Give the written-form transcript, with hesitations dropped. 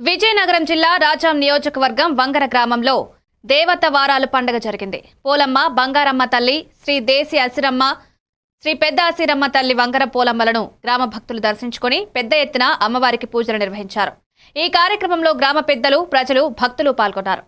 విజయనగరం జిల్లా రాజాం నియోజకవర్గం వంగర గ్రామంలో దేవత వారాలు పండుగ జరిగింది. పోలమ్మ, బంగారమ్మ తల్లి, శ్రీ దేశి అసిరమ్మ, శ్రీ పెద్ద అసిరమ్మ తల్లి వంగర పోలమ్మలను గ్రామ భక్తులు దర్శించుకుని పెద్ద ఎత్తున అమ్మవారికి పూజలు నిర్వహించారు. ఈ కార్యక్రమంలో గ్రామ పెద్దలు, ప్రజలు, భక్తులు పాల్గొన్నారు.